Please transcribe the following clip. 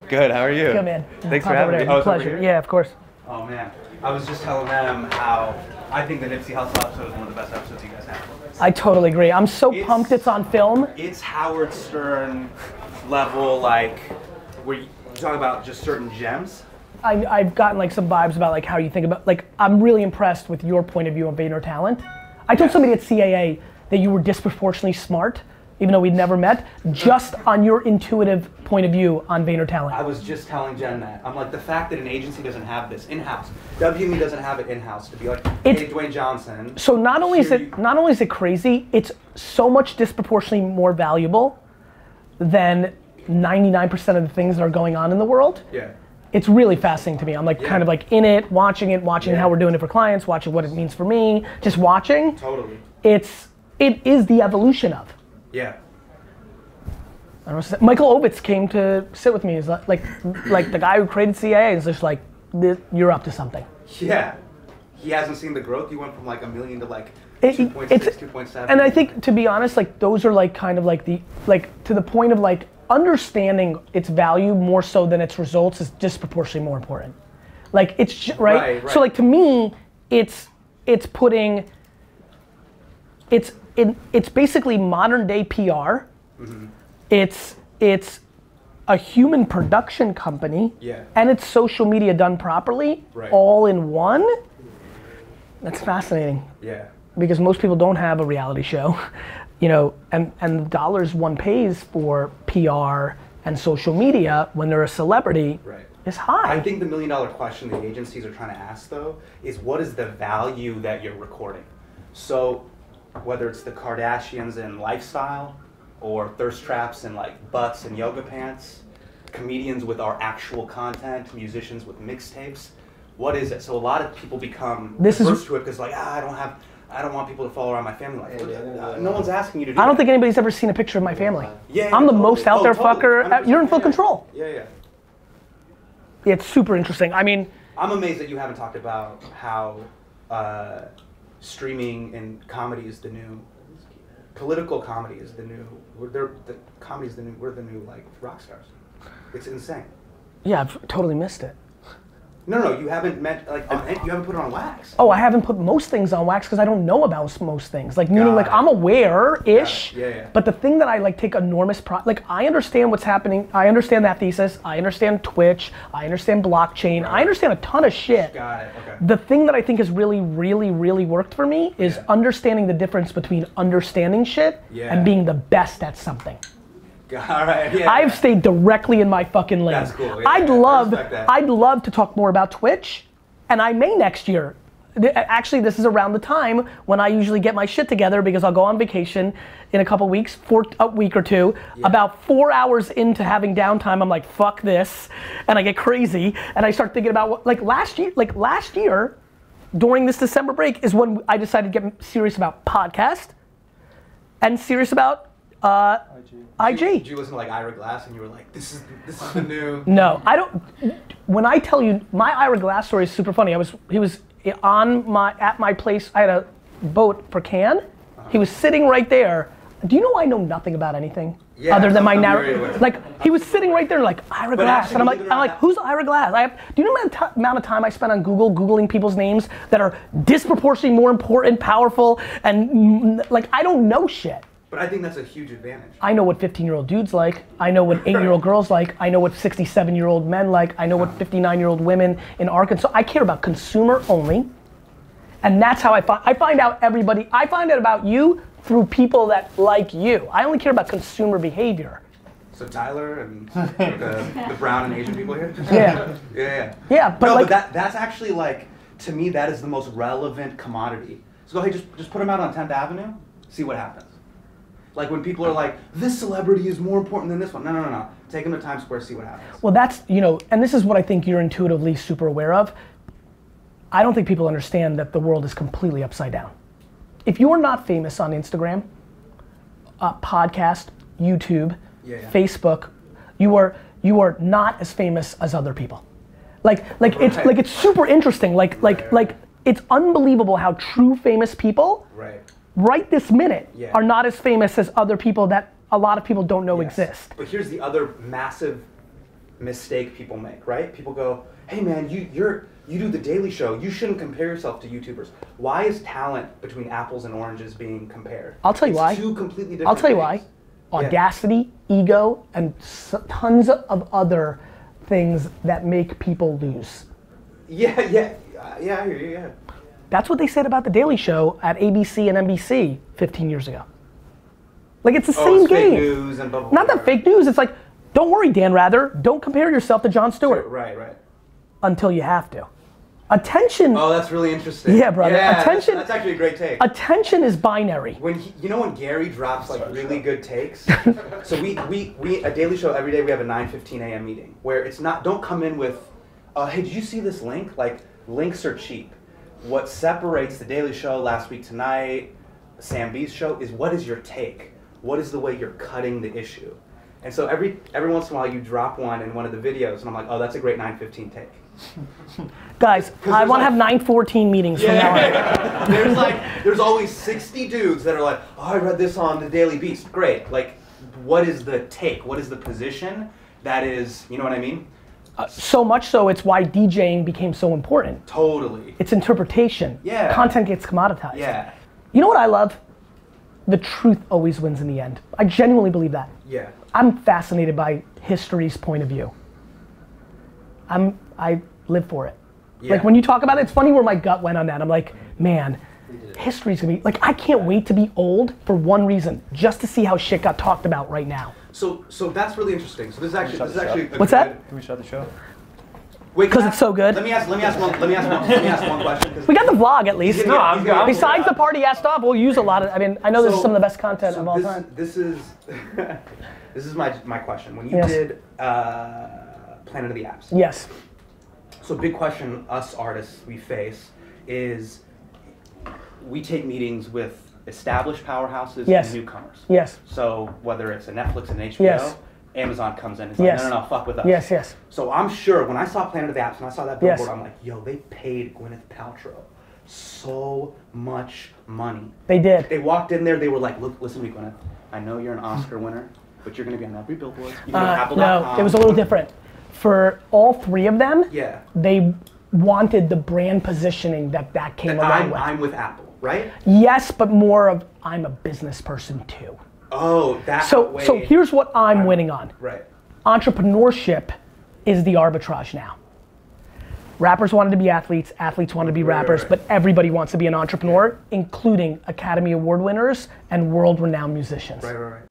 Good, how are you? Good, man. Thanks for having me. Oh, pleasure. Yeah, of course. Oh man, I was just telling them how I think the Nipsey Hussle episode is one of the best episodes you guys have. I totally agree. I'm so pumped it's on film. It's Howard Stern level, like, where you talk about just certain gems. I've gotten like some vibes about like how you think about, like, I'm really impressed with your point of view on Vayner Talent. I told somebody at CAA that you were disproportionately smart, even though we'd never met, just on your intuitive point of view on Vayner Talent. I was just telling Jen that. I'm like, the fact that an agency doesn't have this in-house, WME doesn't have it in-house to be like, hey, Dwayne Johnson. So not only is it crazy, it's so much disproportionately more valuable than 99% of the things that are going on in the world. Yeah. It's really fascinating to me. I'm like kind of like in it, watching how we're doing it for clients, watching what it means for me, just watching. Totally. It is the evolution of. Yeah. I don't know, Michael Ovitz came to sit with me. He's like the guy who created CAA is just like, you're up to something. Yeah. He hasn't seen the growth. You went from like 1 million to like 2.6, 2.7. And I think, to be honest, like those are like kind of like to the point of like understanding its value more so than its results is disproportionately more important. Like it's right. So like to me, it's basically modern day PR. Mm-hmm. It's a human production company. Yeah. And it's social media done properly, all in one. That's fascinating. Yeah. Because most people don't have a reality show, you know, and the dollars one pays for PR and social media when they're a celebrity is high. I think the $1 million question the agencies are trying to ask though is what is the value that you're recording? So whether it's the Kardashians in lifestyle or thirst traps and like butts and yoga pants, comedians with our actual content, musicians with mixtapes, what is it? So a lot of people become averse to it because like, I don't want people to follow around my family life. No one's asking you to do that. I don't think anybody's ever seen a picture of my family. Yeah, I'm the most out there fucker. You're in full control. Yeah. It's super interesting. I mean, I'm amazed that you haven't talked about how streaming and comedy is the new, political comedy is the new, we're the new like rock stars. It's insane. Yeah, I've totally missed it. No, you haven't you haven't put it on wax. Oh, I haven't put most things on wax because I don't know about most things. Like meaning, like I'm aware-ish. Yeah. But the thing that I like take enormous pride, like I understand what's happening. I understand that thesis. I understand Twitch. I understand blockchain. I understand a ton of shit. Got it. Okay. The thing that I think has really, really, really worked for me is understanding the difference between understanding shit and being the best at something. All right. Yeah. I've stayed directly in my fucking lane. That's cool. Yeah, I'd love to talk more about Twitch, and I may next year. Actually, this is around the time when I usually get my shit together because I'll go on vacation in a couple weeks, for a week or two. About 4 hours into having downtime, I'm like, fuck this, and I get crazy, and I start thinking about what, last year, during this December break is when I decided to get serious about podcast and serious about IG. Did you listen to like Ira Glass and you were like, this is the new? No, I don't. When I tell you, my Ira Glass story is super funny. He was at my place. I had a boat for Cannes. He was sitting right there. Do you know I know nothing about anything other than my narrative? Like he was sitting right there, like Ira Glass, and I'm like, who's Ira Glass? Do you know the amount of time I spent on Googling people's names that are disproportionately more important, powerful, and like I don't know shit. But I think that's a huge advantage. I know what 15-year-old dudes like. I know what 8-year-old girls like. I know what 67-year-old men like. I know what 59-year-old women in Arkansas. I care about consumer only. And that's how I find out everybody. I find out about you through people that like you. I only care about consumer behavior. So Tyler and the brown and Asian people here? Yeah, but that's actually like, to me, that is the most relevant commodity. So go ahead, just put them out on 10th Avenue, see what happens. Like when people are like, this celebrity is more important than this one. No. Take them to Times Square, see what happens. Well, that's, and this is what I think you're intuitively super aware of. I don't think people understand that the world is completely upside down. If you're not famous on Instagram, podcast, YouTube, Facebook, you are not as famous as other people. It's super interesting. It's unbelievable how true famous people right this minute are not as famous as other people that a lot of people don't know exist. But here's the other massive mistake people make, right? People go, hey man, you do the Daily Show. You shouldn't compare yourself to YouTubers. Why is talent between apples and oranges being compared? I'll tell you why. Two completely different I'll tell you things. why. Audacity, ego, and tons of other things that make people lose. Yeah, I hear you, yeah. That's what they said about the Daily Show at ABC and NBC 15 years ago. Like, it's the same it's game. Fake news and blah, blah, Not blah. that fake news, it's like, don't worry, Dan Rather, don't compare yourself to Jon Stewart. Right. Until you have to. Attention. Oh, that's really interesting. Yeah, brother. Yeah, Attention. That's actually a great take. Attention is binary. When when Gary drops like really good takes, so we a Daily Show every day we have a 9:15 a.m. meeting where it's not, don't come in with, hey, did you see this link? Like, links are cheap. What separates the Daily Show, Last Week Tonight, Sam B's show is what is your take? What is the way you're cutting the issue? And so every once in a while you drop one in one of the videos and I'm like, oh, that's a great 9:15 take. Guys, I want to have 9:14 meetings from now on. There's always 60 dudes that are like, oh, I read this on the Daily Beast. Great. Like, what is the take? What is the position? That is, you know what I mean? So much so, it's why DJing became so important. Totally. It's interpretation. Yeah. Content gets commoditized. Yeah. You know what I love? The truth always wins in the end. I genuinely believe that. Yeah. I'm fascinated by history's point of view. I live for it. Yeah. Like when you talk about it, it's funny where my gut went on that. I'm like, man, history's gonna be, like I can't wait to be old for one reason, just to see how shit got talked about right now. So that's really interesting. So this is actually What's that? Can we shut the show? Wait, Because it's so good. Let me ask one question. 'Cause We got the vlog at least. he's gonna get- Besides the party ass stuff, we'll use a lot of, I mean, I know this is some of the best content of all time. This is this is my question. When you Yes. did Planet of the Apps. Yes. So big question us artists we face is we take meetings with established powerhouses Yes. and newcomers. Yes. So whether it's a Netflix and HBO, Yes. Amazon comes in and is Yes. like, no, fuck with us. Yes. So I'm sure when I saw Planet of the Apps and I saw that billboard, Yes. I'm like, yo, they paid Gwyneth Paltrow so much money. They did. They walked in there, they were like, look, listen to me, Gwyneth. I know you're an Oscar winner, but you're gonna be on every billboard. You can go to Apple.com. No, it was a little different. For all three of them, Yeah. they wanted the brand positioning that came along with. I'm with Apple, right? Yes, but more of I'm a business person too. Oh, that's So here's what I'm winning on. Right. Entrepreneurship is the arbitrage now. Rappers wanted to be athletes, athletes wanted to be rappers, right. but everybody wants to be an entrepreneur, including Academy Award winners and world-renowned musicians. Right.